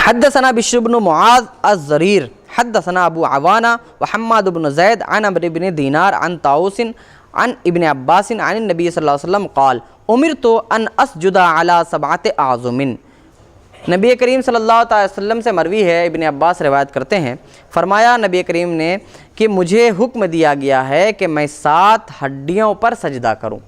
حدثنا بشر بن معاذ الزرير حدثنا ابو عوانہ وحماد بن زید عن عمرو بن دینار عن طاووس عن ابن عباس عن النبی صلی اللہ علیہ وسلم قال امرت ان اسجد علی 7 اعظم۔ نبی کریم صلی اللہ علیہ وسلم سے مروی ہے، ابن عباس روایت کرتے ہیں، فرمایا نبی کریم نے کہ مجھے حکم دیا گیا ہے کہ میں 7 ہڈیوں پر سجدہ کروں۔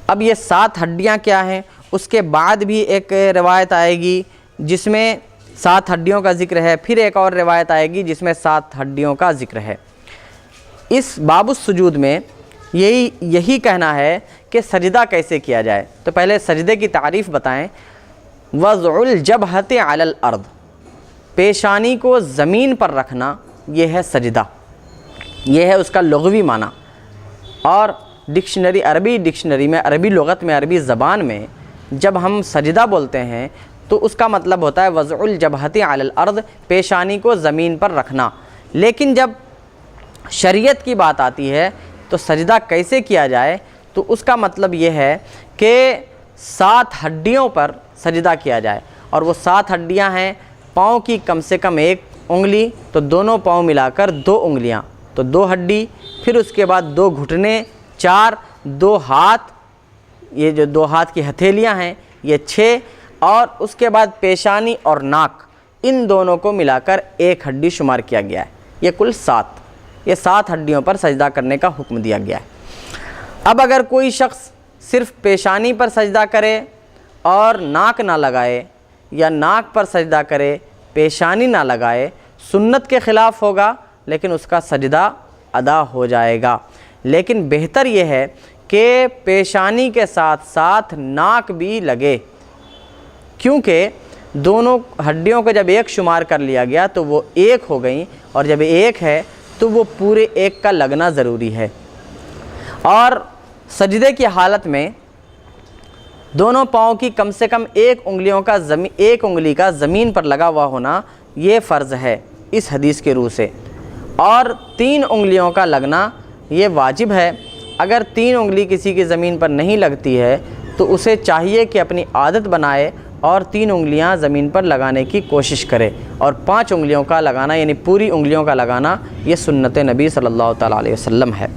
اب یہ 7 ہڈیاں کیا ہیں؟ اس کے بعد بھی ایک روایت آئے گی جس میں 7 ہڈیوں کا ذکر ہے، پھر ایک اور روایت آئے گی جس میں 7 ہڈیوں کا ذکر ہے۔ اس باب السجود میں یہی کہنا ہے کہ سجدہ کیسے کیا جائے۔ تو پہلے سجدے کی تعریف بتائیں۔ وضع الجبہۃ علی الارض، پیشانی کو زمین پر رکھنا، یہ ہے سجدہ، یہ ہے اس کا لغوی معنی۔ اور عربی ڈکشنری میں، عربی لغت میں، عربی زبان میں جب ہم سجدہ بولتے ہیں تو اس کا مطلب ہوتا ہے وضع الجبہۃ علی الارض، پیشانی کو زمین پر رکھنا۔ لیکن جب شریعت کی بات آتی ہے تو سجدہ کیسے کیا جائے، تو اس کا مطلب یہ ہے کہ 7 ہڈیوں پر سجدہ کیا جائے، اور وہ 7 ہڈیاں ہیں پاؤں کی کم سے کم 1 انگلی، تو دونوں پاؤں ملا کر 2 انگلیاں، تو 2 ہڈی، پھر اس کے بعد 2 گھٹنے 4، 2 ہاتھ، یہ جو 2 ہاتھ کی ہتھیلیاں ہیں یہ 6، اور اس کے بعد پیشانی اور ناک، ان دونوں کو ملا کر 1 ہڈی شمار کیا گیا ہے۔ یہ کل 7، یہ 7 ہڈیوں پر سجدہ کرنے کا حکم دیا گیا ہے۔ اب اگر کوئی شخص صرف پیشانی پر سجدہ کرے اور ناک نہ لگائے، یا ناک پر سجدہ کرے پیشانی نہ لگائے، سنت کے خلاف ہوگا، لیکن اس کا سجدہ ادا ہو جائے گا۔ لیکن بہتر یہ ہے کہ پیشانی کے ساتھ ساتھ ناک بھی لگے، کیونکہ دونوں ہڈیوں کو جب 1 شمار کر لیا گیا تو وہ 1 ہو گئیں، اور جب 1 ہے تو وہ پورے 1 کا لگنا ضروری ہے۔ اور سجدے کی حالت میں دونوں پاؤں کی کم سے کم 1 انگلی کا زمین پر لگا ہوا ہونا یہ فرض ہے اس حدیث کے روح سے، اور 3 انگلیوں کا لگنا یہ واجب ہے۔ اگر 3 انگلی کسی کی زمین پر نہیں لگتی ہے تو اسے چاہیے کہ اپنی عادت بنائے اور 3 انگلیاں زمین پر لگانے کی کوشش کرے، اور 5 انگلیوں کا لگانا، یعنی پوری انگلیوں کا لگانا، یہ سنت نبی صلی اللہ تعالیٰ علیہ وسلم ہے۔